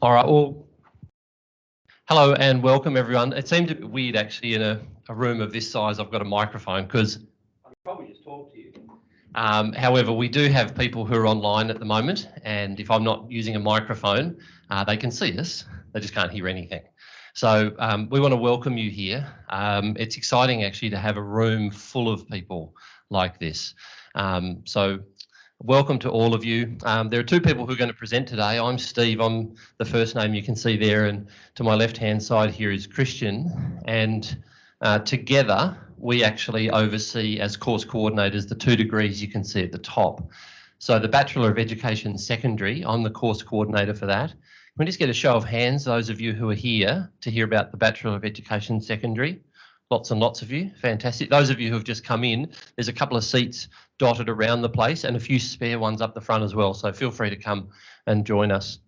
All right, well, hello and welcome everyone. It seemed a bit weird actually in a room of this size. I've got a microphone because I could probably just talk to you. However, we do have people who are online at the moment, and if I'm not using a microphone, they can see us. They just can't hear anything. So we want to welcome you here. It's exciting actually to have a room full of people like this. So welcome to all of you. There are two people who are going to present today. I'm Steve, I'm the first name you can see there, and to my left-hand side here is Christian, and together we actually oversee as course coordinators the 2 degrees you can see at the top. So the Bachelor of Education Secondary, I'm the course coordinator for that. Can we just get a show of hands, those of you who are here to hear about the Bachelor of Education Secondary? Lots and lots of you, fantastic. Those of you who have just come in, there's a couple of seats dotted around the place and a few spare ones up the front as well, so feel free to come and join us.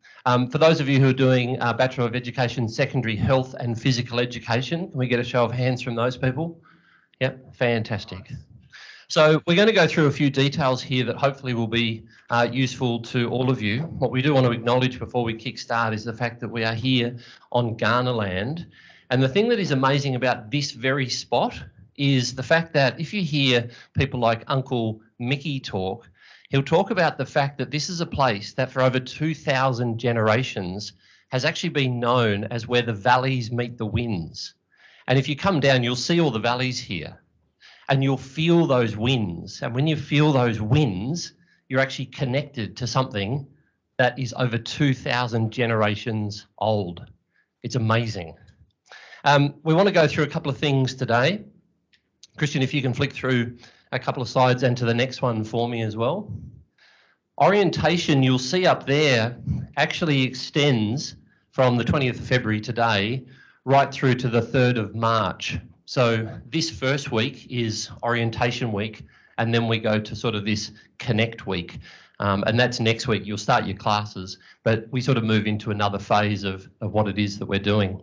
For those of you who are doing Bachelor of Education Secondary Health and Physical Education, can we get a show of hands from those people? Yep, fantastic. So we're going to go through a few details here that hopefully will be useful to all of you. What we do want to acknowledge before we kick start is the fact that we are here on Kaurna land. And the thing that is amazing about this very spot is the fact that if you hear people like Uncle Mickey talk, he'll talk about the fact that this is a place that for over 2,000 generations has actually been known as where the valleys meet the winds. And if you come down, you'll see all the valleys here and you'll feel those winds. And when you feel those winds, you're actually connected to something that is over 2,000 generations old. It's amazing. We want to go through a couple of things today. Christian, if you can flick through a couple of slides and to the next one for me as well. Orientation, you'll see up there, actually extends from the 20th of February today right through to the 3rd of March. So this first week is orientation week, and then we go to sort of this connect week. And that's next week. You'll start your classes, but we sort of move into another phase of what it is that we're doing.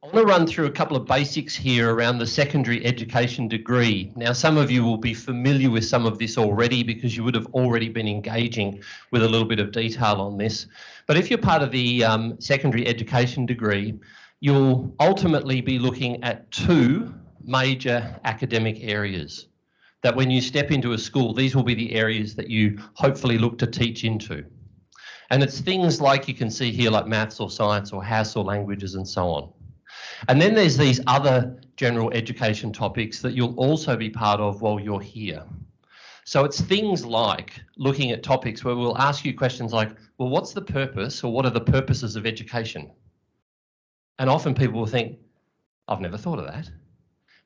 I want to run through a couple of basics here around the secondary education degree. Now, some of you will be familiar with some of this already because you would have already been engaging with a little bit of detail on this. But if you're part of the secondary education degree, you'll ultimately be looking at 2 major academic areas that when you step into a school, these will be the areas that you hopefully look to teach into. And it's things like you can see here like maths or science or HASS or languages and so on. And then there's these other general education topics that you'll also be part of while you're here. So it's things like looking at topics where we'll ask you questions like, well, what's the purpose or what are the purposes of education? And often people will think, I've never thought of that.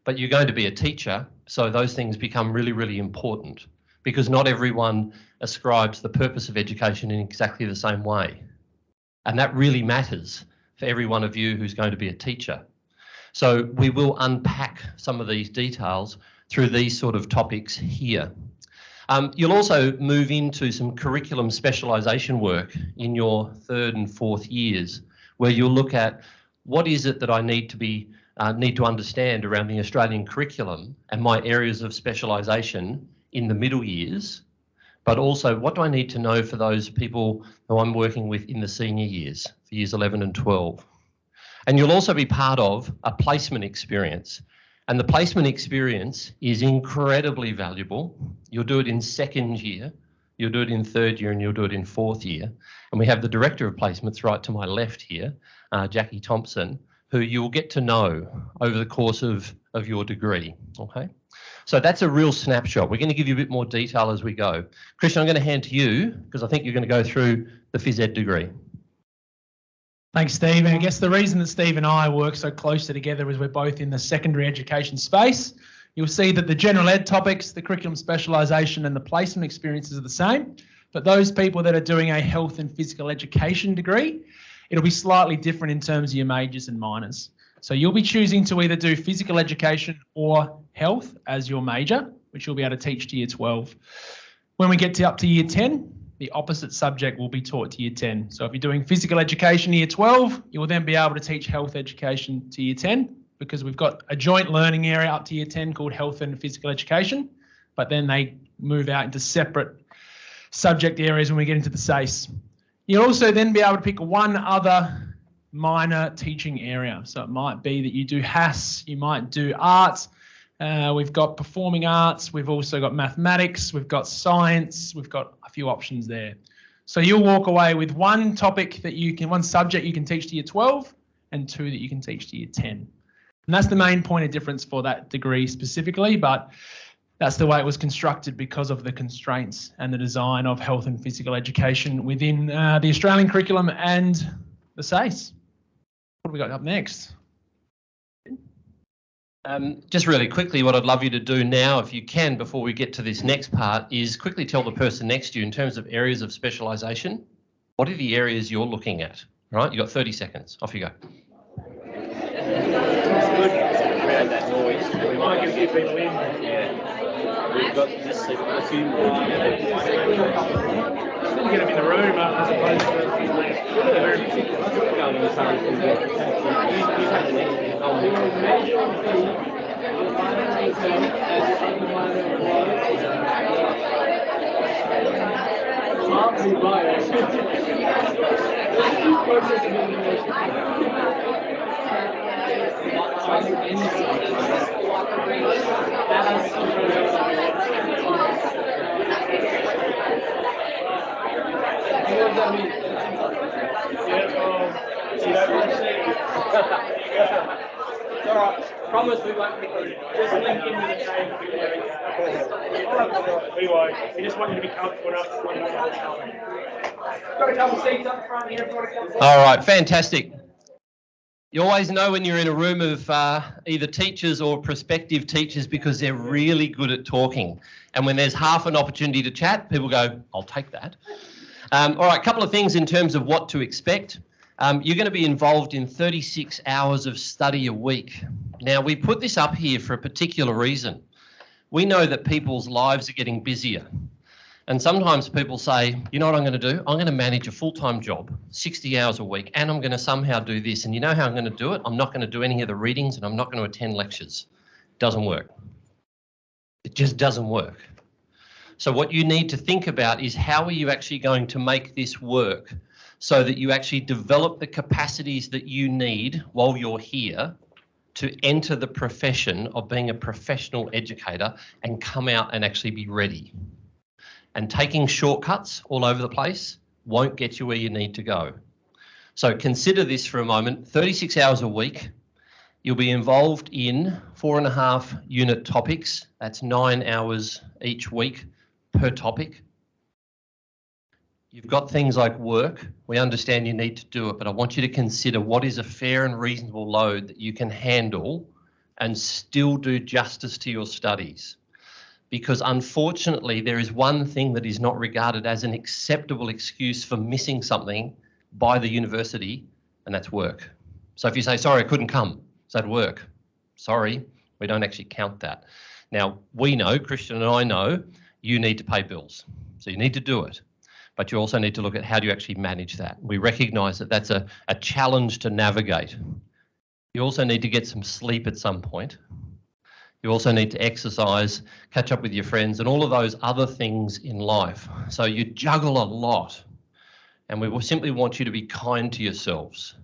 But you're going to be a teacher, so those things become really, really important because not everyone ascribes the purpose of education in exactly the same way. And that really matters for every one of you who's going to be a teacher. So we will unpack some of these details through these sort of topics here. You'll also move into some curriculum specialisation work in your 3rd and 4th years, where you'll look at what is it that I need to understand around the Australian curriculum and my areas of specialisation in the middle years, but also what do I need to know for those people who I'm working with in the senior years, for years 11 and 12. And you'll also be part of a placement experience. And the placement experience is incredibly valuable. You'll do it in 2nd year, you'll do it in 3rd year, and you'll do it in 4th year. And we have the Director of Placements right to my left here, Jackie Thompson, who you'll get to know over the course of your degree, okay? So that's a real snapshot. We're going to give you a bit more detail as we go. Christian, I'm going to hand to you because I think you're going to go through the phys ed degree. Thanks, Steve. And I guess the reason that Steve and I work so closely together is we're both in the secondary education space. You'll see that the general ed topics, the curriculum specialisation and the placement experiences are the same. But those people that are doing a health and physical education degree, it'll be slightly different in terms of your majors and minors. So you'll be choosing to either do physical education or health as your major, which you'll be able to teach to year 12. When we get up to year 10, the opposite subject will be taught to year 10. So if you're doing physical education year 12, you will then be able to teach health education to year 10 because we've got a joint learning area up to year 10 called health and physical education, but then they move out into separate subject areas when we get into the SACE. You'll also then be able to pick one other minor teaching area. So it might be that you do HASS, you might do arts, we've got performing arts, we've also got mathematics, we've got science, we've got a few options there. So you'll walk away with one topic that you can, one subject you can teach to year 12 and 2 that you can teach to year 10. And that's the main point of difference for that degree specifically, but that's the way it was constructed because of the constraints and the design of health and physical education within the Australian curriculum and the SACE. What have we got up next? Just really quickly, what I'd love you to do now, if you can, before we get to this next part, is quickly tell the person next to you in terms of areas of specialisation, what are the areas you're looking at? All right, you've got 30 seconds. Off you go. Around that noise. We might give you people in. Yeah. We've got this a few more. Get them in the room as opposed to All right, promise we won't be rude. Just link in with the name. We won't. We just want you to be comfortable enough to want to got a couple seats up front here. All right, fantastic. You always know when you're in a room of either teachers or prospective teachers because they're really good at talking. And when there's half an opportunity to chat, people go, I'll take that. All right, a couple of things in terms of what to expect. You're going to be involved in 36 hours of study a week. Now, we put this up here for a particular reason. We know that people's lives are getting busier. And sometimes people say, you know what I'm going to do? I'm going to manage a full-time job, 60 hours a week, and I'm going to somehow do this. And you know how I'm going to do it? I'm not going to do any of the readings and I'm not going to attend lectures. Doesn't work. It just doesn't work. So what you need to think about is how are you actually going to make this work so that you actually develop the capacities that you need while you're here to enter the profession of being a professional educator and come out and actually be ready. And taking shortcuts all over the place won't get you where you need to go. So consider this for a moment, 36 hours a week. You'll be involved in 4.5 unit topics. That's 9 hours each week per topic. You've got things like work. We understand you need to do it, but I want you to consider what is a fair and reasonable load that you can handle and still do justice to your studies. Because unfortunately, there is one thing that is not regarded as an acceptable excuse for missing something by the university, and that's work. So if you say, sorry, I couldn't come, is that work? Sorry, we don't actually count that. Now, we know, Christian and I know, you need to pay bills. So you need to do it. But you also need to look at how do you actually manage that. We recognise that that's a challenge to navigate. You also need to get some sleep at some point. You also need to exercise, catch up with your friends, and all of those other things in life. So you juggle a lot, and we will simply want you to be kind to yourselves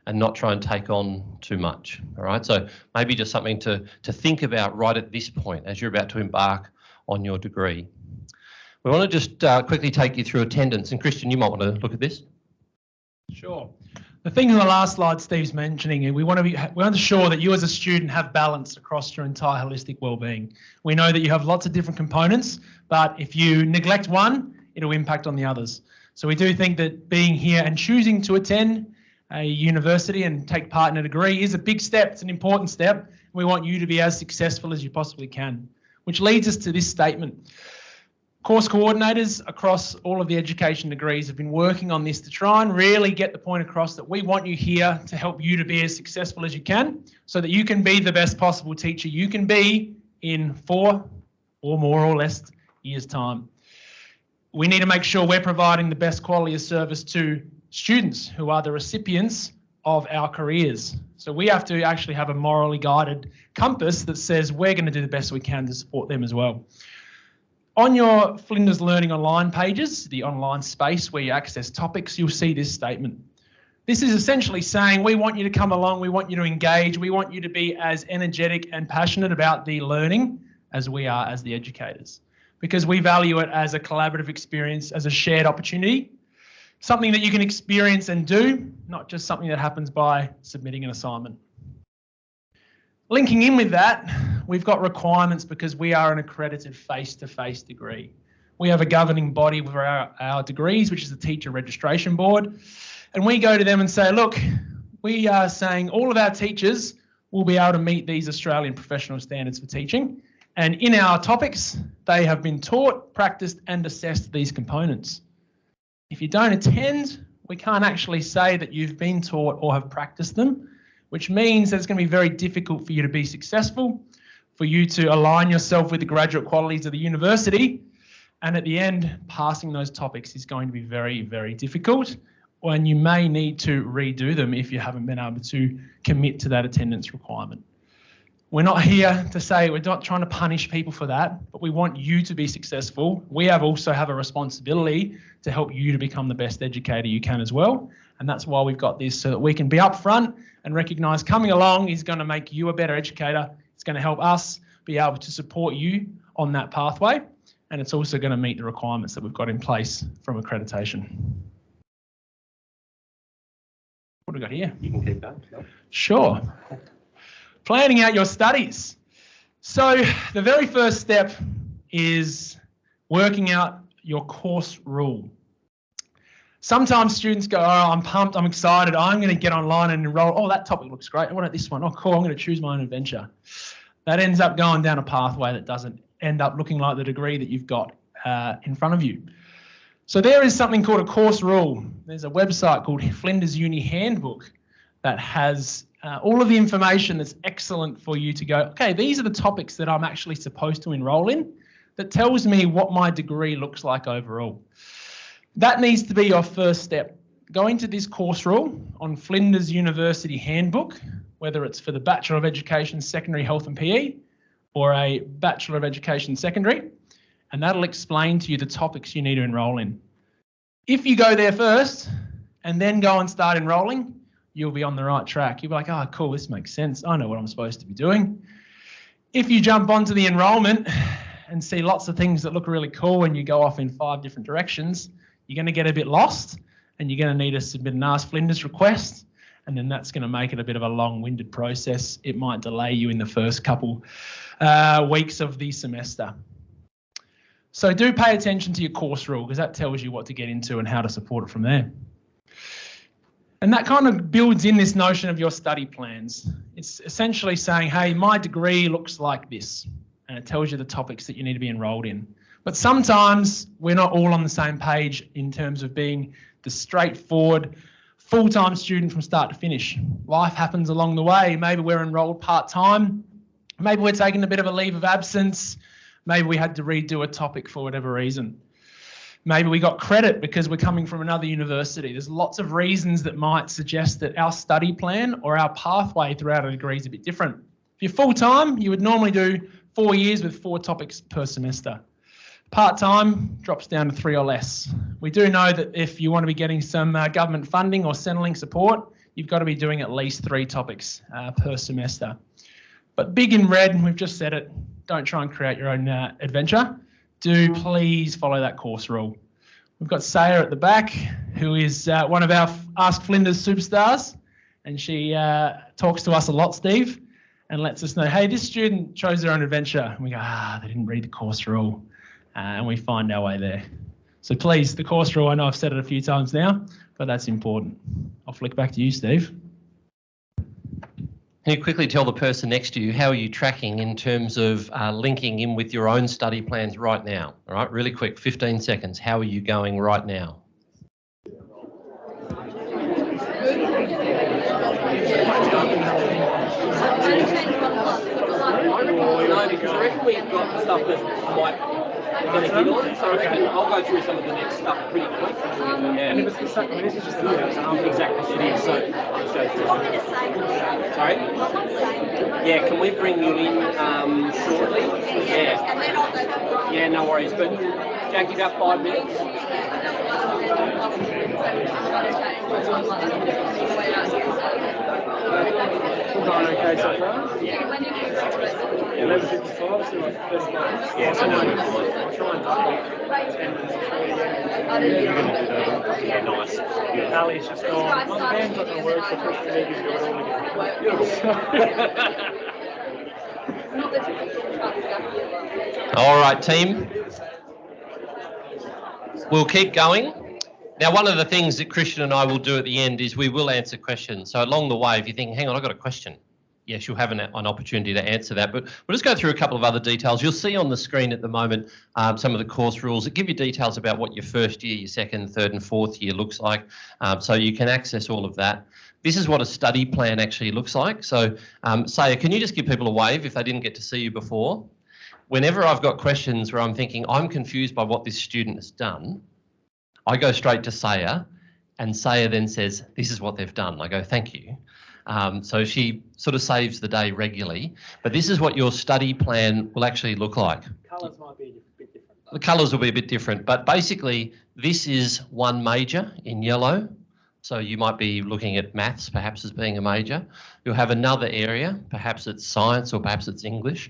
and not try and take on too much. All right, so maybe just something to think about right at this point as you're about to embark on your degree. We want to just quickly take you through attendance, and Christian, you might want to look at this. Sure. The thing on the last slide Steve's mentioning, we want to ensure that you as a student have balance across your entire holistic wellbeing. We know that you have lots of different components, but if you neglect one, it'll impact on the others. So we do think that being here and choosing to attend a university and take part in a degree is a big step. It's an important step. We want you to be as successful as you possibly can, which leads us to this statement. Course coordinators across all of the education degrees have been working on this to try and really get the point across that we want you here to help you to be as successful as you can so that you can be the best possible teacher you can be in 4 or more or less years' time. We need to make sure we're providing the best quality of service to students who are the recipients of our careers. So we have to actually have a morally guided compass that says we're going to do the best we can to support them as well. On your Flinders Learning Online pages, the online space where you access topics, you'll see this statement. This is essentially saying we want you to come along, we want you to engage, we want you to be as energetic and passionate about the learning as we are as the educators, because we value it as a collaborative experience, as a shared opportunity, something that you can experience and do, not just something that happens by submitting an assignment. Linking in with that, we've got requirements because we are an accredited face-to-face degree. We have a governing body for our degrees, which is the Teacher Registration Board. And we go to them and say, look, we are saying all of our teachers will be able to meet these Australian professional standards for teaching. And in our topics, they have been taught, practiced and assessed these components. If you don't attend, we can't actually say that you've been taught or have practiced them, which means that it's going to be very difficult for you to be successful, for you to align yourself with the graduate qualities of the university. And at the end, passing those topics is going to be very, very difficult, and you may need to redo them if you haven't been able to commit to that attendance requirement. We're not here to say, we're not trying to punish people for that, but we want you to be successful. We also have a responsibility to help you to become the best educator you can as well. And that's why we've got this, so that we can be upfront and recognise coming along is going to make you a better educator. It's going to help us be able to support you on that pathway. And it's also going to meet the requirements that we've got in place from accreditation. What have we got here? You can keep going. Sure. Planning out your studies. So the very first step is working out your course rule. Sometimes students go, oh, I'm pumped, I'm excited, I'm going to get online and enroll. Oh, that topic looks great. What about this one? Oh, cool, I'm going to choose my own adventure. That ends up going down a pathway that doesn't end up looking like the degree that you've got in front of you. So there is something called a course rule. There's a website called Flinders Uni Handbook that has all of the information that's excellent for you to go, okay, these are the topics that I'm actually supposed to enroll in, that tells me what my degree looks like overall. That needs to be your first step. Go into this course rule on Flinders University Handbook, whether it's for the Bachelor of Education Secondary Health and PE or a Bachelor of Education Secondary, and that'll explain to you the topics you need to enrol in. If you go there first and then go and start enrolling, you'll be on the right track. You'll be like, oh, cool, this makes sense. I know what I'm supposed to be doing. If you jump onto the enrolment and see lots of things that look really cool and you go off in 5 different directions, you're going to get a bit lost and you're going to need to submit an Ask Flinders request, and then that's going to make it a bit of a long-winded process. It might delay you in the first couple weeks of the semester. So do pay attention to your course rule, because that tells you what to get into and how to support it from there. And that kind of builds in this notion of your study plans. It's essentially saying, hey, my degree looks like this, and it tells you the topics that you need to be enrolled in. But sometimes we're not all on the same page in terms of being the straightforward full-time student from start to finish. Life happens along the way. Maybe we're enrolled part-time. Maybe we're taking a bit of a leave of absence. Maybe we had to redo a topic for whatever reason. Maybe we got credit because we're coming from another university. There's lots of reasons that might suggest that our study plan or our pathway throughout a degree is a bit different. If you're full-time, you would normally do 4 years with 4 topics per semester. Part-time drops down to 3 or less. We do know that if you want to be getting some government funding or Centrelink support, you've got to be doing at least 3 topics per semester. But big in red, we've just said it, don't try and create your own adventure. Do please follow that course rule. We've got Saya at the back, who is one of our Ask Flinders superstars, and she talks to us a lot, Steve, and lets us know, hey, this student chose their own adventure. And we go, they didn't read the course rule. And we find our way there. So please, the course rule, I know I've said it a few times now, but that's important. I'll flick back to you, Steve. Can you quickly tell the person next to you, how are you tracking in terms of linking in with your own study plans right now? All right, really quick, 15 seconds. How are you going right now? No, because I reckon we've got stuff that might Gonna hit on, so I reckon I'll go through some of the next stuff pretty quick. And if it's the same, I mean, this is just the Exactly, it is. So I'll just go through. Sorry? Yeah, can we bring you in shortly? Yeah. Yeah, no worries. But Jackie, about 5 minutes. Going okay so far? Yeah. 11:55, so like 30 minutes. Yeah, so I'll no. try and double 10 minutes before the You're end. going to do that. Yeah, nice. Good. Ali's just gone. My band's not going to work, so push me to do it all again. All right, team. We'll keep going. Now, one of the things that Christian and I will do at the end is we will answer questions. So along the way, if you think, hang on, I've got a question. Yes, you'll have an opportunity to answer that. But we'll just go through a couple of other details. You'll see on the screen at the moment some of the course rules that give you details about what your first year, your second, third and fourth year looks like. So you can access all of that. This is what a study plan actually looks like. So Saya, can you just give people a wave if they didn't get to see you before? Whenever I've got questions where I'm thinking I'm confused by what this student has done, I go straight to Saya, and Saya then says, this is what they've done. I go, thank you. So she sort of saves the day regularly. But this is what your study plan will actually look like. Colours might be a bit different. The colours will be a bit different, but basically this is one major in yellow. So you might be looking at maths perhaps as being a major. You'll have another area, perhaps it's science or perhaps it's English,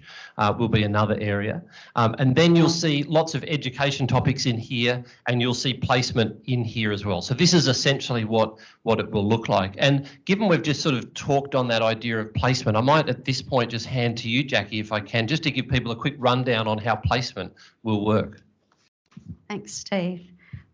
will be another area. And then you'll see lots of education topics in here and you'll see placement in here as well. So this is essentially what it will look like. And given we've just sort of talked on that idea of placement, I might at this point just hand to you, Jackie, if I can, just to give people a quick rundown on how placement will work. Thanks, Steve.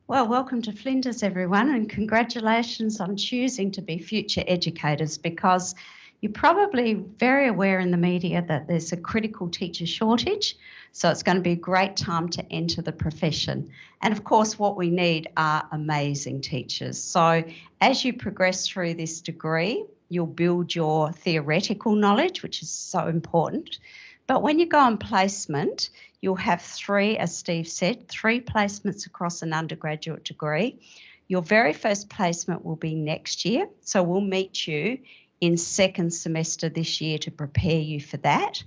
Well, welcome to Flinders, everyone, and congratulations on choosing to be future educators, because you're probably very aware in the media that there's a critical teacher shortage. So it's going to be a great time to enter the profession. And of course, what we need are amazing teachers. So as you progress through this degree, you'll build your theoretical knowledge, which is so important. But when you go on placement, you'll have three, as Steve said, 3 placements across an undergraduate degree. Your very first placement will be next year. So we'll meet you in second semester this year to prepare you for that.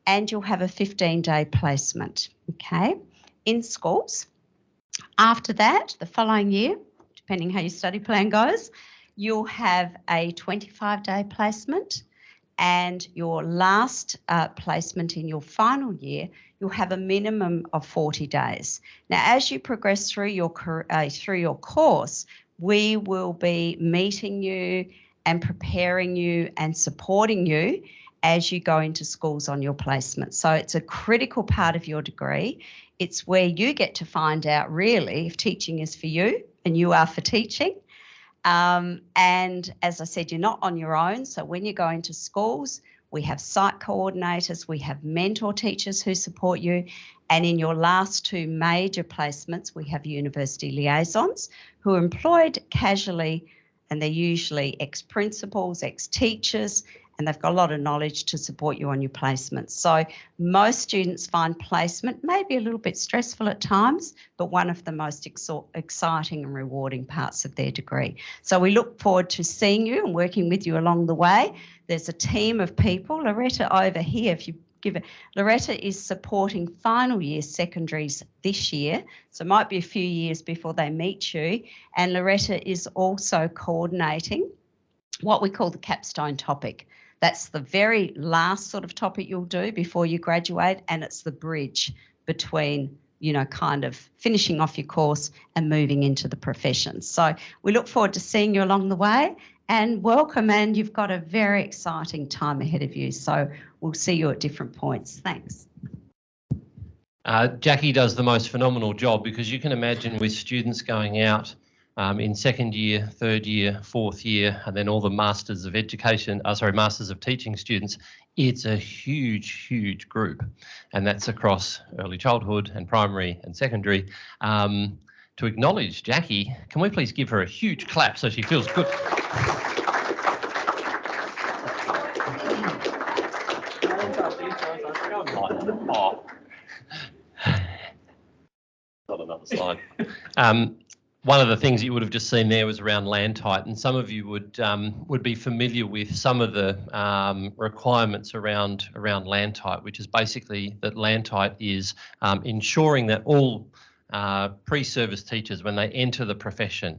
And you'll have a 15-day placement, okay, in schools. After that, the following year, depending how your study plan goes, you'll have a 25-day placement. And your last placement in your final year, you'll have a minimum of 40 days. Now, as you progress through your course, we will be meeting you and preparing you and supporting you as you go into schools on your placement. So it's a critical part of your degree. It's where you get to find out really if teaching is for you and you are for teaching. And as I said, you're not on your own. So when you go into schools, we have site coordinators, we have mentor teachers who support you. And in your last 2 major placements, we have university liaisons who are employed casually, and they're usually ex-principals, ex-teachers, and they've got a lot of knowledge to support you on your placements. So most students find placement maybe a little bit stressful at times, but one of the most exciting and rewarding parts of their degree. So we look forward to seeing you and working with you along the way. There's a team of people. Loretta over here, if you give it, Loretta is supporting final year secondaries this year. So it might be a few years before they meet you. And Loretta is also coordinating what we call the capstone topic. That's the very last sort of topic you'll do before you graduate, and it's the bridge between, you know, kind of finishing off your course and moving into the profession. So we look forward to seeing you along the way, and welcome, and you've got a very exciting time ahead of you. So we'll see you at different points. Thanks. Jackie does the most phenomenal job, because you can imagine with students going out in second year, third year, fourth year, and then all the Masters of Education, Masters of Teaching students, it's a huge, huge group. And that's across early childhood and primary and secondary. To acknowledge Jackie, can we please give her a huge clap so she feels good? slide. One of the things you would have just seen there was around land tight, and some of you would be familiar with some of the requirements around land tight, which is basically that land tight is ensuring that all pre-service teachers, when they enter the profession,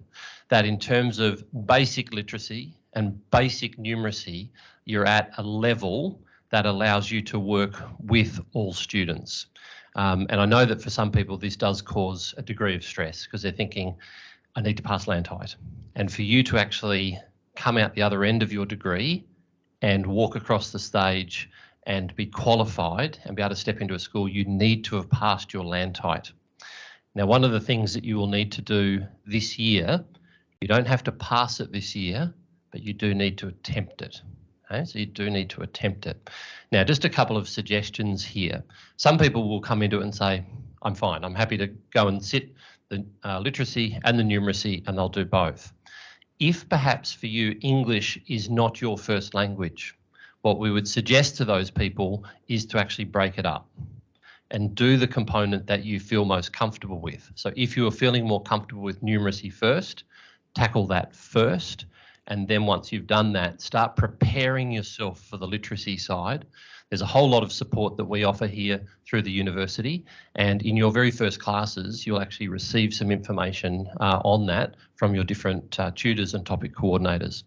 that in terms of basic literacy and basic numeracy, you're at a level that allows you to work with all students. And I know that for some people this does cause a degree of stress because they're thinking, I need to pass land tight. And for you to actually come out the other end of your degree and walk across the stage and be qualified and be able to step into a school, you need to have passed your land tight. Now, one of the things that you will need to do this year, you don't have to pass it this year, but you do need to attempt it. Okay? So you do need to attempt it. Now, just a couple of suggestions here. Some people will come into it and say, I'm fine, I'm happy to go and sit the literacy and the numeracy, and they'll do both. If perhaps for you English is not your first language, what we would suggest to those people is to actually break it up and do the component that you feel most comfortable with. So if you are feeling more comfortable with numeracy first, tackle that first. And then once you've done that, start preparing yourself for the literacy side. There's a whole lot of support that we offer here through the university. And in your very first classes, you'll actually receive some information on that from your different tutors and topic coordinators.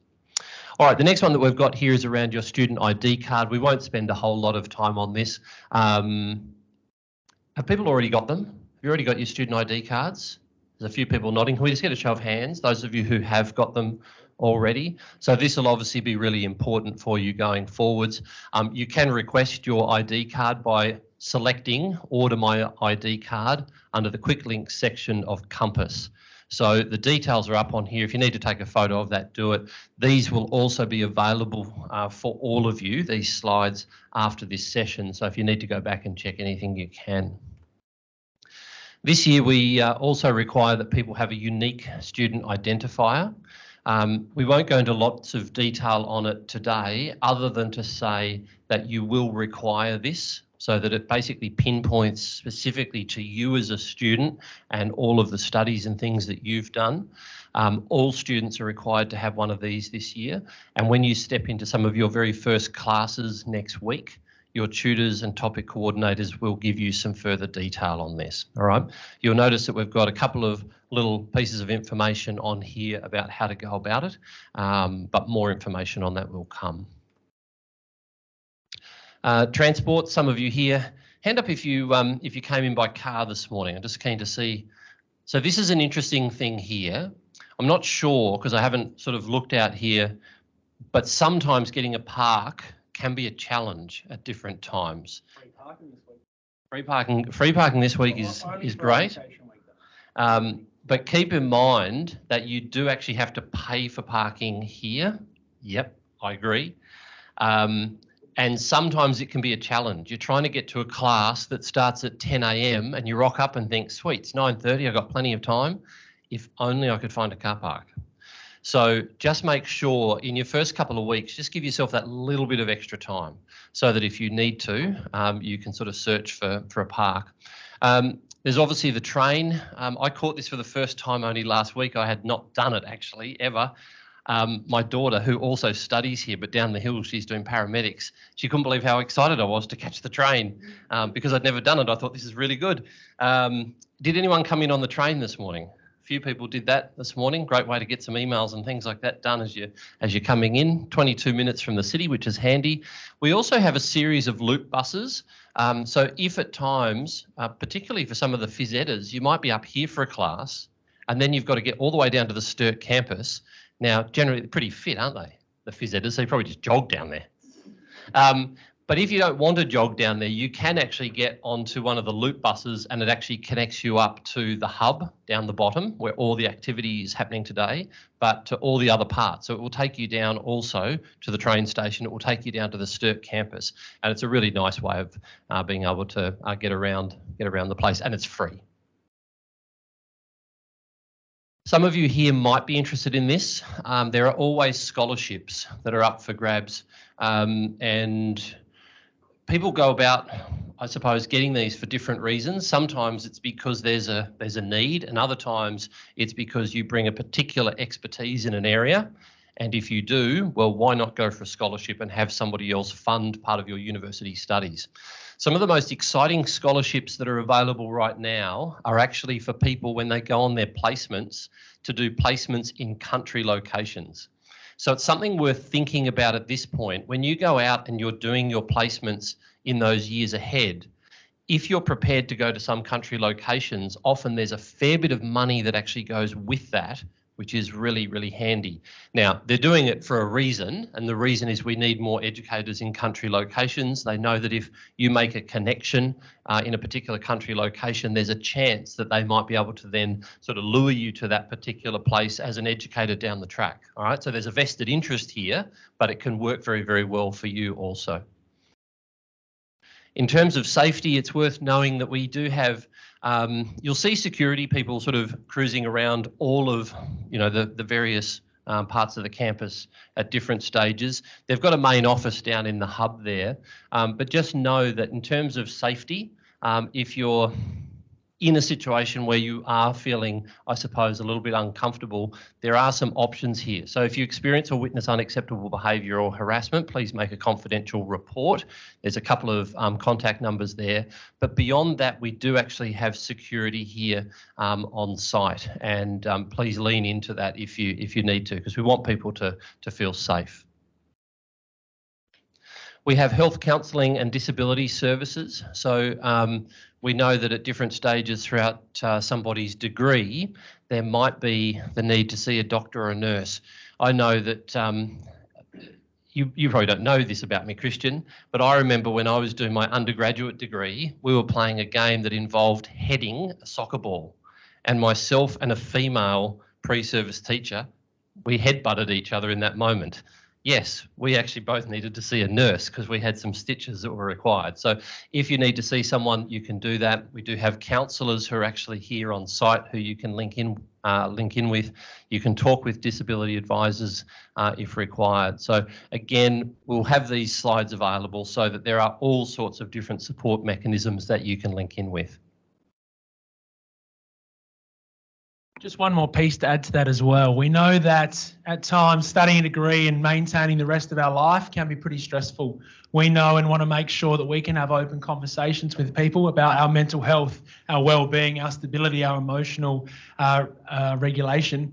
All right, the next one that we've got here is around your student ID card. We won't spend a whole lot of time on this. Have people already got them? Have you already got your student ID cards? There's a few people nodding. Can we just get a show of hands, those of you who have got them already? So this will obviously be really important for you going forwards. You can request your ID card by selecting Order My ID Card under the Quick Links section of Compass. So the details are up on here. If you need to take a photo of that, do it. These will also be available for all of you, these slides, after this session. So if you need to go back and check anything, you can. This year, we also require that people have a unique student identifier. We won't go into lots of detail on it today, other than to say that you will require this so that it basically pinpoints specifically to you as a student and all of the studies and things that you've done. All students are required to have one of these this year. And when you step into some of your very first classes next week, your tutors and topic coordinators will give you some further detail on this, all right? You'll notice that we've got a couple of little pieces of information on here about how to go about it, but more information on that will come. Transport, some of you here, hand up if you came in by car this morning. I'm just keen to see. So this is an interesting thing here. I'm not sure because I haven't sort of looked out here, but sometimes getting a park can be a challenge at different times. Free parking this week. Free parking this week is great. But keep in mind that you do actually have to pay for parking here. Yep, I agree. And sometimes it can be a challenge. You're trying to get to a class that starts at 10 a.m. and you rock up and think, sweet, it's 9:30, I've got plenty of time. If only I could find a car park. So just make sure in your first couple of weeks, just give yourself that little bit of extra time so that if you need to, you can sort of search for a park. There's obviously the train. I caught this for the first time only last week. I had not done it actually ever. My daughter, who also studies here, but down the hill, she's doing paramedics. She couldn't believe how excited I was to catch the train because I'd never done it. I thought this is really good. Did anyone come in on the train this morning? A few people did that this morning. Great way to get some emails and things like that done as you're coming in. 22 minutes from the city, which is handy. We also have a series of loop buses. So if at times, particularly for some of the phys editors, you might be up here for a class and then you've got to get all the way down to the Sturt campus. Now, generally, they're pretty fit, aren't they, the phys editors? So you probably just jog down there. But if you don't want to jog down there, you can actually get onto one of the loop buses and it actually connects you up to the hub down the bottom where all the activity is happening today, but to all the other parts. So it will take you down also to the train station. It will take you down to the Sturt campus. And it's a really nice way of being able to get around the place, and it's free. Some of you here might be interested in this. There are always scholarships that are up for grabs, and people go about, I suppose, getting these for different reasons. Sometimes it's because there's a need, and other times it's because you bring a particular expertise in an area. And if you do, well, why not go for a scholarship and have somebody else fund part of your university studies? Some of the most exciting scholarships that are available right now are actually for people when they go on their placements to do placements in country locations. So it's something worth thinking about at this point. When you go out and you're doing your placements in those years ahead, if you're prepared to go to some country locations, often there's a fair bit of money that actually goes with that, which is really, really handy. Now, they're doing it for a reason, and the reason is we need more educators in country locations. They know that if you make a connection in a particular country location, there's a chance that they might be able to then sort of lure you to that particular place as an educator down the track. All right, so there's a vested interest here, but it can work very, very well for you also. In terms of safety, it's worth knowing that we do have, you'll see security people sort of cruising around all of, the various parts of the campus at different stages. They've got a main office down in the hub there, but just know that in terms of safety, if you're in a situation where you are feeling, I suppose, a little bit uncomfortable, there are some options here. So if you experience or witness unacceptable behaviour or harassment, please make a confidential report. There's a couple of contact numbers there. But beyond that, we do actually have security here on site, and please lean into that if you need to, because we want people to feel safe. We have health counselling and disability services. So we know that at different stages throughout somebody's degree, there might be the need to see a doctor or a nurse. I know that you probably don't know this about me, Christian, but I remember when I was doing my undergraduate degree, we were playing a game that involved heading a soccer ball, and myself and a female pre-service teacher, we headbutted each other in that moment. Yes, we actually both needed to see a nurse because we had some stitches that were required. So if you need to see someone, you can do that. We do have counsellors who are actually here on site who you can link in with. You can talk with disability advisors if required. So again, we'll have these slides available so that there are all sorts of different support mechanisms that you can link in with. Just one more piece to add to that as well. We know that at times studying a degree and maintaining the rest of our life can be pretty stressful. We know and want to make sure that we can have open conversations with people about our mental health, our well-being, our stability, our emotional regulation.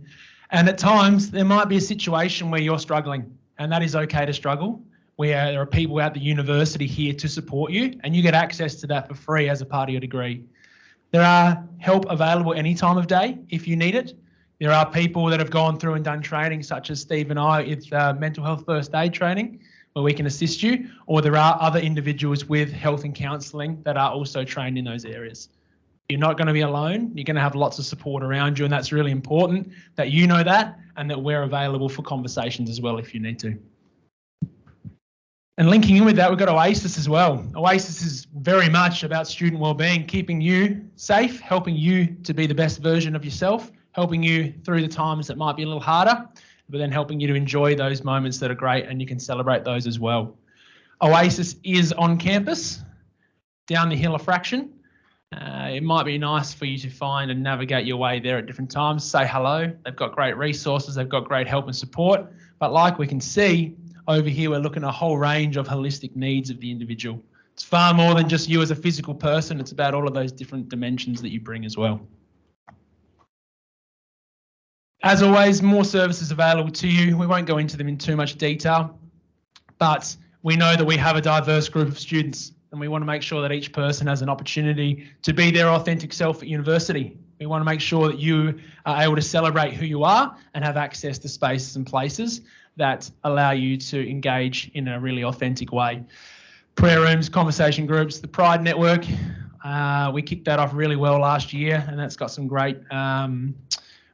And at times there might be a situation where you're struggling, and that is okay to struggle. There are people at the university here to support you, and you get access to that for free as a part of your degree. There are help available any time of day if you need it. There are people that have gone through and done training, such as Steve and I, with mental health first aid training, where we can assist you, or there are other individuals with health and counselling that are also trained in those areas. You're not going to be alone. You're going to have lots of support around you, and that's really important that you know that, and that we're available for conversations as well if you need to. And linking in with that, we've got OASIS as well. OASIS is very much about student wellbeing, keeping you safe, helping you to be the best version of yourself, helping you through the times that might be a little harder, but then helping you to enjoy those moments that are great, and you can celebrate those as well. OASIS is on campus, down the hill a fraction. It might be nice for you to find and navigate your way there at different times. Say hello. They've got great resources. They've got great help and support. But like we can see, over here, we're looking at a whole range of holistic needs of the individual. It's far more than just you as a physical person. It's about all of those different dimensions that you bring as well. As always, more services available to you. We won't go into them in too much detail, but we know that we have a diverse group of students, and we want to make sure that each person has an opportunity to be their authentic self at university. We want to make sure that you are able to celebrate who you are and have access to spaces and places that allow you to engage in a really authentic way. Prayer rooms, conversation groups, the Pride Network, we kicked that off really well last year, and that's got some great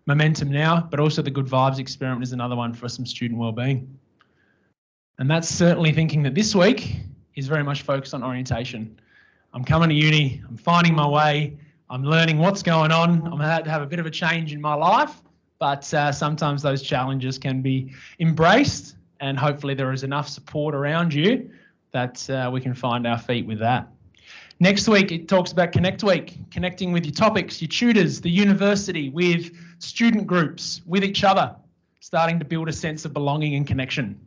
momentum now, but also the Good Vibes Experiment is another one for some student wellbeing. And that's certainly thinking that this week is very much focused on orientation. I'm coming to uni, I'm finding my way, I'm learning what's going on, I'm about to have a bit of a change in my life, but sometimes those challenges can be embraced, and hopefully there is enough support around you that we can find our feet with that. Next week, it talks about Connect Week, connecting with your topics, your tutors, the university, with student groups, with each other, starting to build a sense of belonging and connection.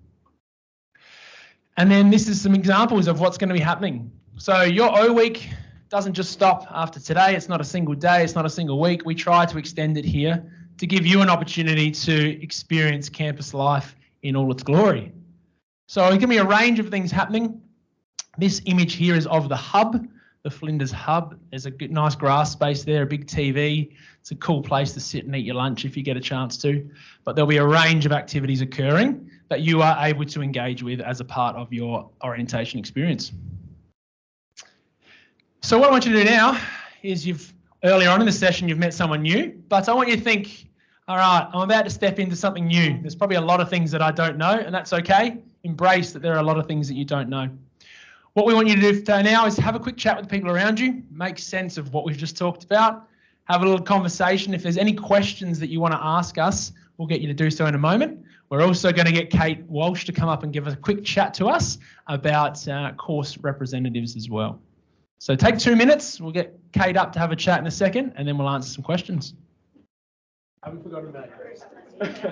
And then this is some examples of what's going to be happening. So your O Week doesn't just stop after today. It's not a single day. It's not a single week. We try to extend it here to give you an opportunity to experience campus life in all its glory. So there's going to be a range of things happening. This image here is of the hub, the Flinders Hub. There's a good, nice grass space there, a big TV. It's a cool place to sit and eat your lunch if you get a chance to. But there'll be a range of activities occurring that you are able to engage with as a part of your orientation experience. So what I want you to do now is earlier on in the session, you've met someone new, but I want you to think, all right, I'm about to step into something new. There's probably a lot of things that I don't know, and that's okay. Embrace that there are a lot of things that you don't know. What we want you to do now is have a quick chat with the people around you, make sense of what we've just talked about, have a little conversation. If there's any questions that you want to ask us, we'll get you to do so in a moment. We're also going to get Kate Walsh to come up and give us a quick chat to us about course representatives as well. So take 2 minutes. We'll get Kate up to have a chat in a second, and then we'll answer some questions. Haven't forgotten about it. Much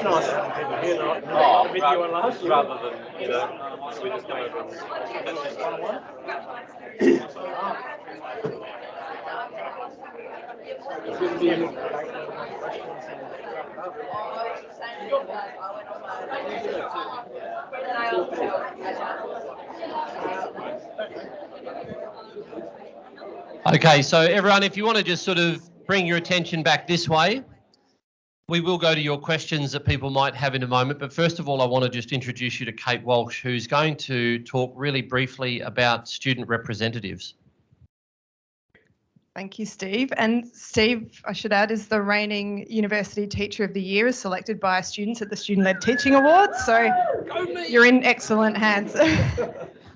nicer than people here, not the video and last rather than, we just come over Okay, so everyone, if you want to just sort of bring your attention back this way, we will go to your questions that people might have in a moment. But first of all, I want to just introduce you to Kate Walsh, who's going to talk really briefly about student representatives. Thank you, Steve. And Steve, I should add, is the reigning University Teacher of the Year, as selected by students at the Student-Led Teaching Awards. So you're in excellent hands.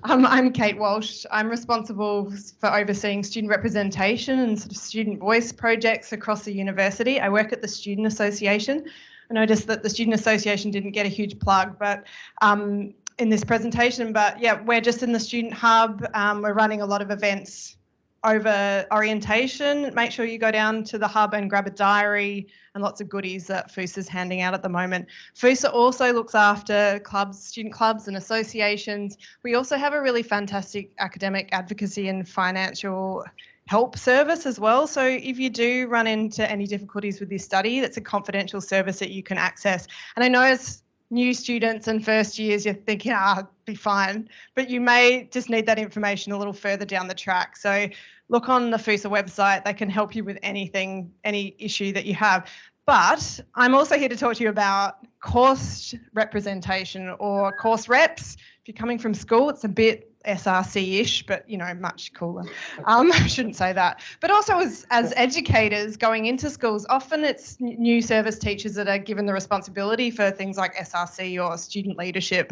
I'm Kate Walsh. I'm responsible for overseeing student representation and sort of student voice projects across the university. I work at the Student Association. I noticed that the Student Association didn't get a huge plug, but in this presentation. But yeah, we're just in the Student Hub. We're running a lot of events over orientation. Make sure you go down to the hub and grab a diary and lots of goodies that FUSA is handing out at the moment. FUSA also looks after clubs, student clubs and associations. We also have a really fantastic academic advocacy and financial help service as well. So if you do run into any difficulties with this study, that's a confidential service that you can access. And I know as new students and first years, you're thinking, I'll be fine, but you may just need that information a little further down the track. So look on the FUSA website. They can help you with anything, any issue that you have. But I'm also here to talk to you about course representation or course reps. If you're coming from school, it's a bit SRC-ish, but, you know, much cooler. I shouldn't say that. But also as educators going into schools, often it's new service teachers that are given the responsibility for things like SRC or student leadership.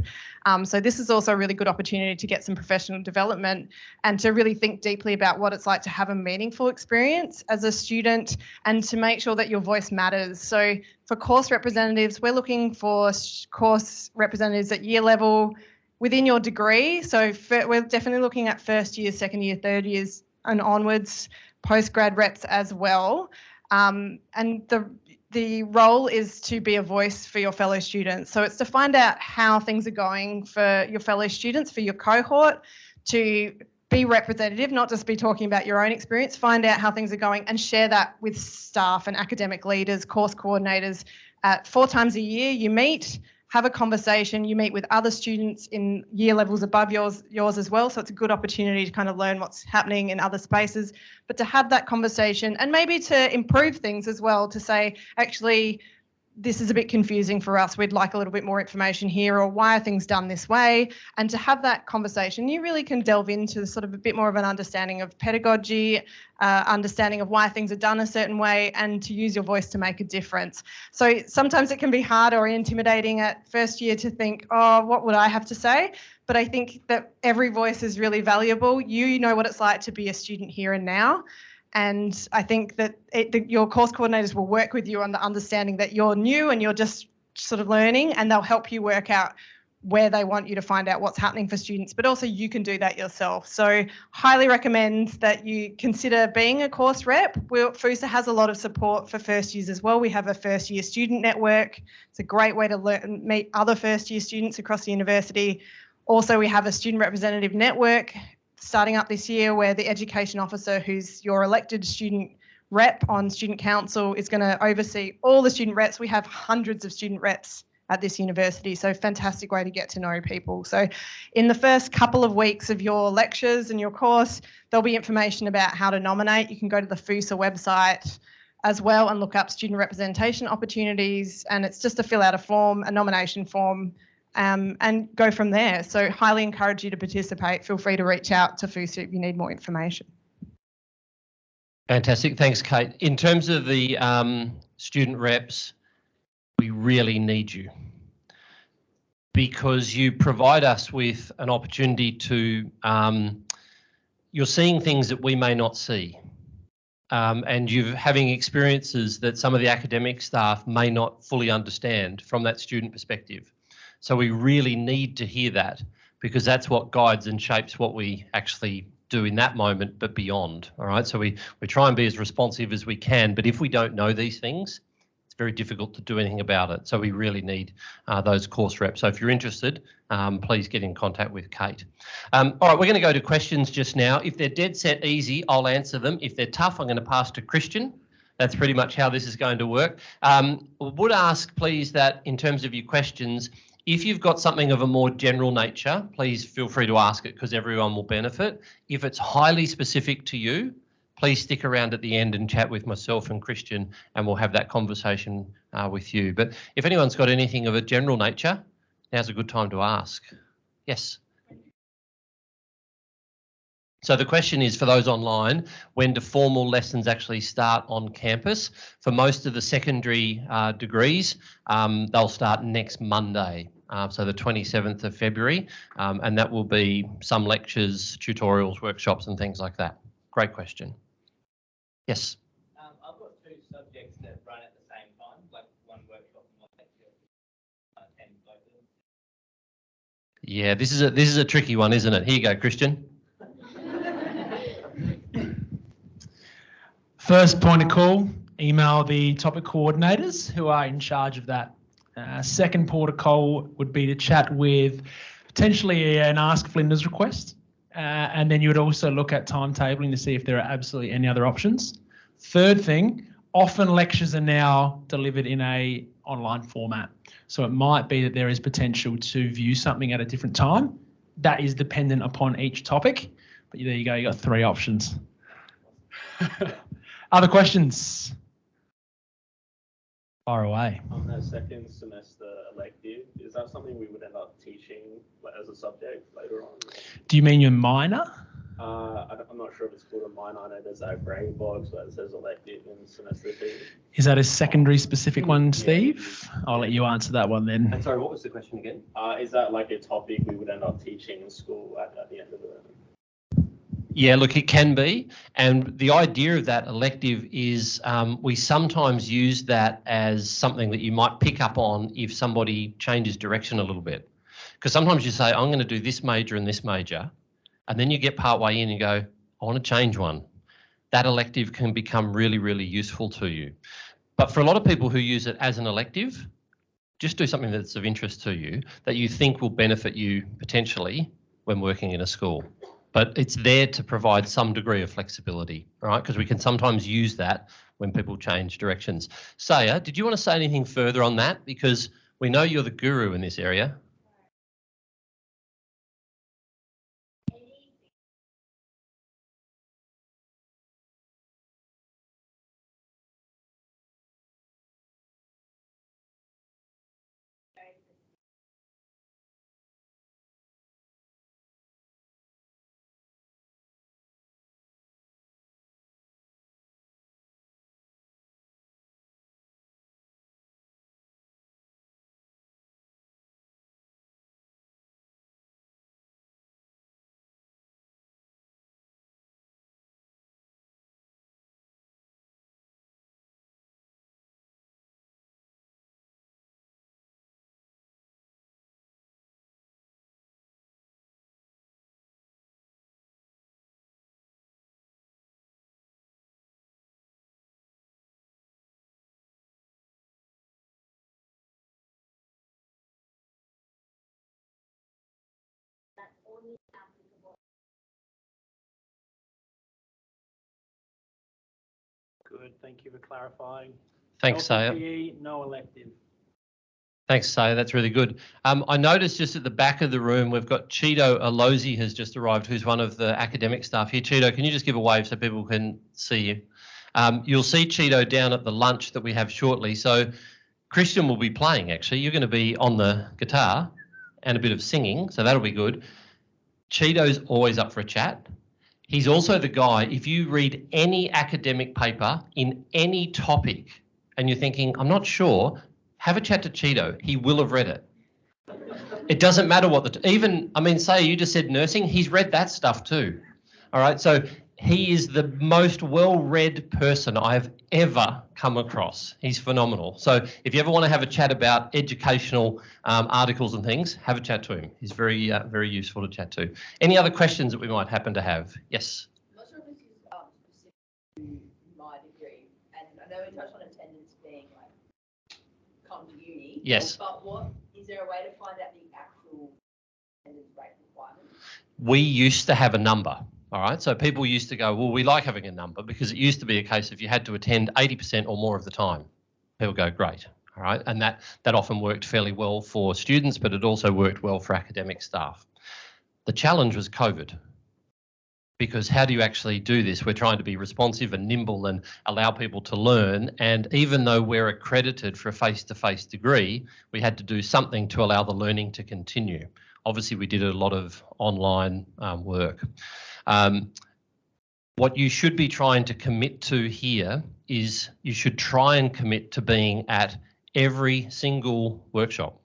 So this is also a really good opportunity to get some professional development and to really think deeply about what it's like to have a meaningful experience as a student and to make sure that your voice matters. So for course representatives, we're looking for course representatives at year level, within your degree. So we're definitely looking at first year, second year, third years and onwards, postgrad reps as well. And the role is to be a voice for your fellow students. So it's to find out how things are going for your fellow students, for your cohort, to be representative, not just be talking about your own experience, find out how things are going and share that with staff and academic leaders, course coordinators, at 4 times a year. You meet, have a conversation, you meet with other students in year levels above yours as well. So it's a good opportunity to kind of learn what's happening in other spaces, but to have that conversation and maybe to improve things as well, to say, actually, this is a bit confusing for us. We'd like a little bit more information here, or why are things done this way? And to have that conversation, you really can delve into sort of a bit more of an understanding of pedagogy, understanding of why things are done a certain way, and to use your voice to make a difference. So sometimes it can be hard or intimidating at first year to think, oh, what would I have to say? But I think that every voice is really valuable. You know what it's like to be a student here and now. And I think that your course coordinators will work with you on the understanding that you're new and you're just sort of learning, and they'll help you work out where they want you to find out what's happening for students, but also you can do that yourself. So highly recommend that you consider being a course rep. FUSA has a lot of support for first years as well. We have a first year student network. It's a great way to meet other first year students across the university. Also, we have a student representative network starting up this year where the education officer, who's your elected student rep on student council, is going to oversee all the student reps. We have hundreds of student reps at this university, so fantastic way to get to know people. So in the first couple of weeks of your lectures and your course, there'll be information about how to nominate. You can go to the FUSA website as well and look up student representation opportunities, and it's just to fill out a form, a nomination form, and go from there. So highly encourage you to participate. Feel free to reach out to FUSA if you need more information. Fantastic. Thanks, Kate. In terms of the student reps, we really need you, because you provide us with an opportunity to, you're seeing things that we may not see. And you're having experiences that some of the academic staff may not fully understand from that student perspective. So we really need to hear that, because that's what guides and shapes what we actually do in that moment, but beyond. All right. So we try and be as responsive as we can, but if we don't know these things, it's very difficult to do anything about it. So we really need those course reps. So if you're interested, please get in contact with Kate. All right, we're going to go to questions just now. If they're dead set easy, I'll answer them. If they're tough, I'm going to pass to Christian. That's pretty much how this is going to work. Would ask, please, that in terms of your questions, if you've got something of a more general nature, please feel free to ask it, because everyone will benefit. If it's highly specific to you, please stick around at the end and chat with myself and Christian, and we'll have that conversation with you. But if anyone's got anything of a general nature, now's a good time to ask. Yes. So the question is, for those online, when do formal lessons actually start on campus? For most of the secondary degrees, they'll start next Monday, so the 27th of February, and that will be some lectures, tutorials, workshops and things like that. Great question. Yes? I've got 2 subjects that run at the same time, like one workshop and one lecture. And both of them. Yeah, this is a tricky one, isn't it? Here you go, Christian. First point of call, email the topic coordinators who are in charge of that. Second port of call would be to chat with potentially an Ask Flinders request. And then you would also look at timetabling to see if there are absolutely any other options. Third thing, often lectures are now delivered in a online format. So it might be that there is potential to view something at a different time. That is dependent upon each topic. But there you go, you got 3 options. Other questions? Far away. On that second semester elective, is that something we would end up teaching as a subject later on? Do you mean your minor? I'm not sure if it's called a minor. I know there's that grey box where it says elective in semester 2. Is that a secondary specific one, Steve? I'll let you answer that one then. And sorry, what was the question again? Is that like a topic we would end up teaching in school at the end of it? Yeah, look, it can be. And the idea of that elective is we sometimes use that as something that you might pick up on if somebody changes direction a little bit. Because sometimes you say, I'm going to do this major and this major, and then you get part way in and go, I want to change one. That elective can become really, really useful to you. But for a lot of people who use it as an elective, just do something that's of interest to you that you think will benefit you potentially when working in a school. but it's there to provide some degree of flexibility, all right? Because we can sometimes use that when people change directions. Saya, did you want to say anything further on that? Because we know you're the guru in this area. Good, thank you for clarifying. Thanks, Health Saya. and PE, no elective. Thanks, Saya. That's really good. I noticed just at the back of the room, we've got Cheeto Alozi has just arrived, who's one of the academic staff here. Cheeto, can you just give a wave so people can see you? You'll see Cheeto down at the lunch that we have shortly. So Christian will be playing, actually. You're going to be on the guitar and a bit of singing, so that'll be good. Cheeto's always up for a chat. He's also the guy, if you read any academic paper in any topic and you're thinking, I'm not sure, have a chat to Cheeto. He will have read it. It doesn't matter what say you just said nursing, he's read that stuff too. All right, so he is the most well-read person I've ever come across. He's phenomenal. So if you ever want to have a chat about educational articles and things, have a chat to him. He's very, very useful to chat to. Any other questions that we might happen to have? Yes. I'm not sure if this is specific to my degree, and I know we touched on attendance being like come to uni. Yes. But is there a way to find out the actual attendance rate requirement? We used to have a number. All right, so people used to go, well, we like having a number because it used to be a case if you had to attend 80% or more of the time. People go, great. All right, and that often worked fairly well for students, but it also worked well for academic staff. The challenge was COVID, because how do you actually do this? We're trying to be responsive and nimble and allow people to learn. And even though we're accredited for a face-to-face degree, we had to do something to allow the learning to continue. Obviously, we did a lot of online work. What you should be trying to commit to here is you should try and commit to being at every single workshop.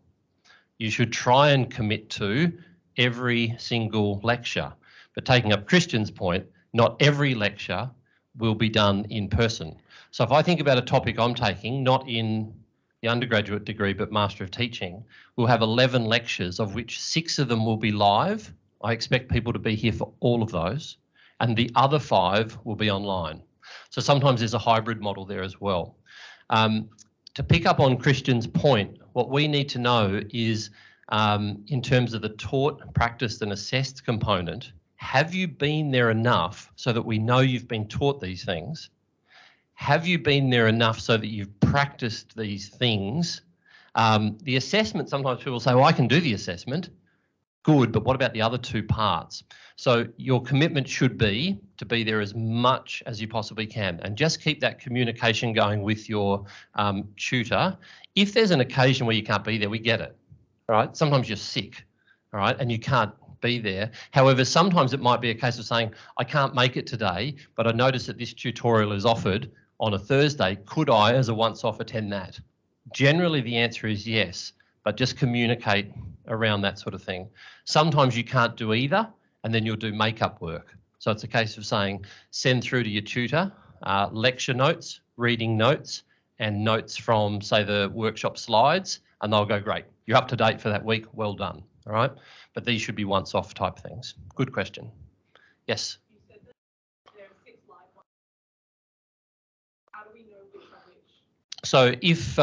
You should try and commit to every single lecture. But taking up Christian's point, not every lecture will be done in person. So if I think about a topic I'm taking, not in the undergraduate degree, but Master of Teaching, we'll have 11 lectures, of which 6 of them will be live. I expect people to be here for all of those, and the other 5 will be online. So sometimes there's a hybrid model there as well. To pick up on Christian's point, what we need to know is in terms of the taught, practiced and assessed component, have you been there enough so that we know you've been taught these things? Have you been there enough so that you've practiced these things? The assessment, sometimes people say, well, I can do the assessment. Good, but what about the other 2 parts? So your commitment should be to be there as much as you possibly can, and just keep that communication going with your tutor. If there's an occasion where you can't be there, we get it, all right? Sometimes you're sick, all right, and you can't be there. However, sometimes it might be a case of saying, I can't make it today, but I noticed that this tutorial is offered on a Thursday. Could I, as a once-off, attend that? Generally, the answer is yes, but just communicate around that sort of thing. Sometimes you can't do either, and then you'll do makeup work. So it's a case of saying, send through to your tutor, lecture notes, reading notes, and notes from, say, the workshop slides, and they'll go, great, you're up to date for that week, well done, all right? But these should be once-off type things. Good question. Yes? You said that there are 6 live ones. How do we know which are which? So if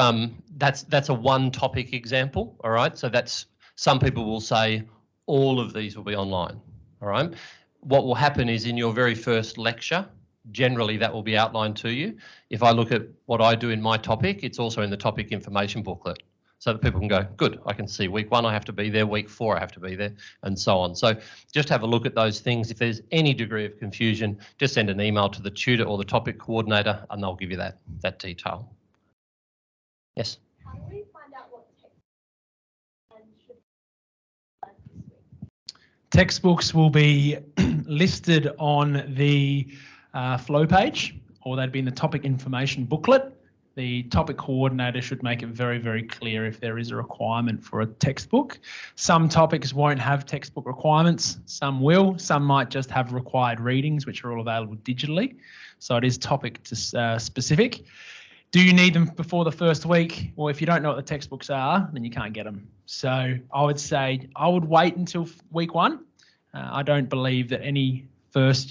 that's a one topic example, all right? So that's, some people will say all of these will be online, all right? what will happen is in your very first lecture, generally that will be outlined to you. If I look at what I do in my topic, it's also in the topic information booklet, so that people can go, good, I can see week 1 I have to be there, week 4 I have to be there, and so on. So just have a look at those things. If there's any degree of confusion, just send an email to the tutor or the topic coordinator and they'll give you that detail. Yes? How do we find out what text and should learn this week? Textbooks will be listed on the flow page, or they'd be in the topic information booklet. The topic coordinator should make it very, very clear if there is a requirement for a textbook. Some topics won't have textbook requirements, some will, some might just have required readings, which are all available digitally. So it is topic to, specific. Do you need them before the first week? Well, if you don't know what the textbooks are, then you can't get them. So I would say I would wait until week 1. I don't believe that any first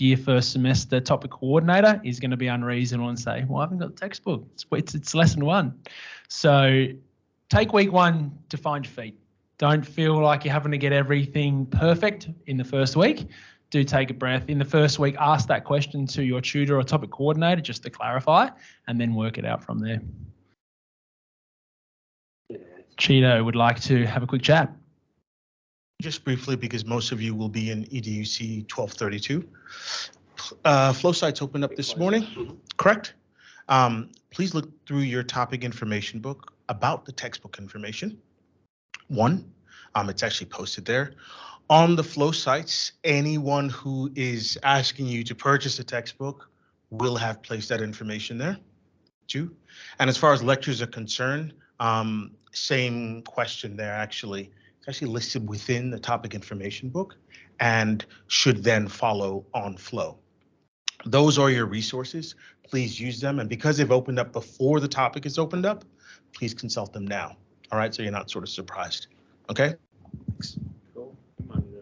semester topic coordinator is going to be unreasonable and say, well, I haven't got the textbook. It's lesson 1. So take week 1 to find your feet. Don't feel like you're having to get everything perfect in the first week. Do take a breath. In the first week, ask that question to your tutor or topic coordinator just to clarify, and then work it out from there. Cheeto would like to have a quick chat. Just briefly, because most of you will be in EDUC 1232. Flow sites opened up this morning, correct? Please look through your topic information book about the textbook information. It's actually posted there. On the flow sites, anyone who is asking you to purchase a textbook will have placed that information there. 2. And as far as lectures are concerned, same question there actually. It's actually listed within the topic information book and should then follow on flow. Those are your resources. Please use them. And because they've opened up before the topic is opened up, please consult them now. All right, so you're not sort of surprised. Okay? Thanks.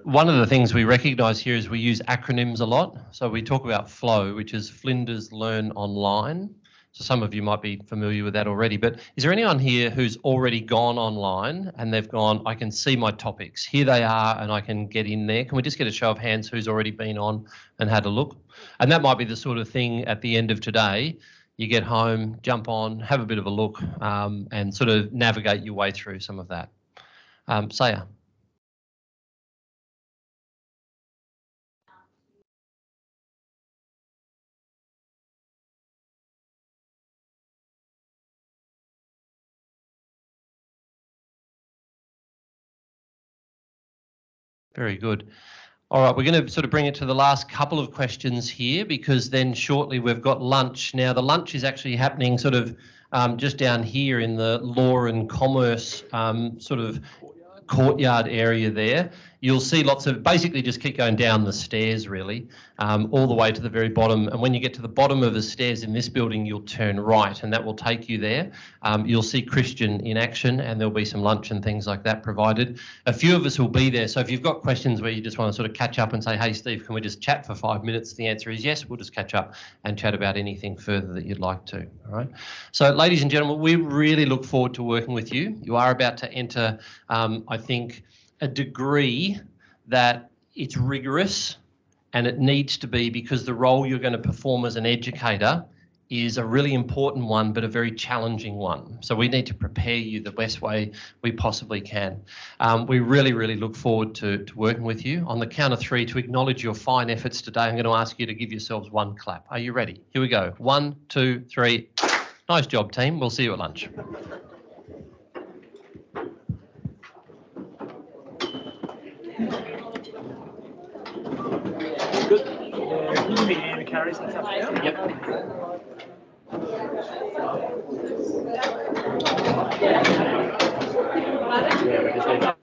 One of the things we recognise here is we use acronyms a lot. So we talk about FLOW, which is Flinders Learn Online. So some of you might be familiar with that already, but is there anyone here who's already gone online and they've gone, I can see my topics, here they are, and I can get in there? Can we just get a show of hands who's already been on and had a look? And that might be the sort of thing at the end of today, you get home, jump on, have a bit of a look, and sort of navigate your way through some of that. Saya. Very good. All right, we're going to sort of bring it to the last couple of questions here, because then shortly we've got lunch. Now, the lunch is actually happening sort of just down here in the law and commerce sort of courtyard area there. You'll see lots of, basically just keep going down the stairs really, all the way to the very bottom. And when you get to the bottom of the stairs in this building, you'll turn right and that will take you there. You'll see Christian in action and there'll be some lunch and things like that provided. A few of us will be there. So if you've got questions where you just want to sort of catch up and say, hey, Steve, can we just chat for 5 minutes? The answer is yes, we'll just catch up and chat about anything further that you'd like to. All right. So ladies and gentlemen, we really look forward to working with you. You are about to enter, I think, a degree that it's rigorous and it needs to be, because the role you're going to perform as an educator is a really important one, but a very challenging one. So we need to prepare you the best way we possibly can. We really, really look forward to working with you. On the count of 3, to acknowledge your fine efforts today, I'm going to ask you to give yourselves one clap. Are you ready? Here we go. 1, 2, 3. Nice job, team. We'll see you at lunch. Good. The carries and stuff. Yep. Yeah, we just need to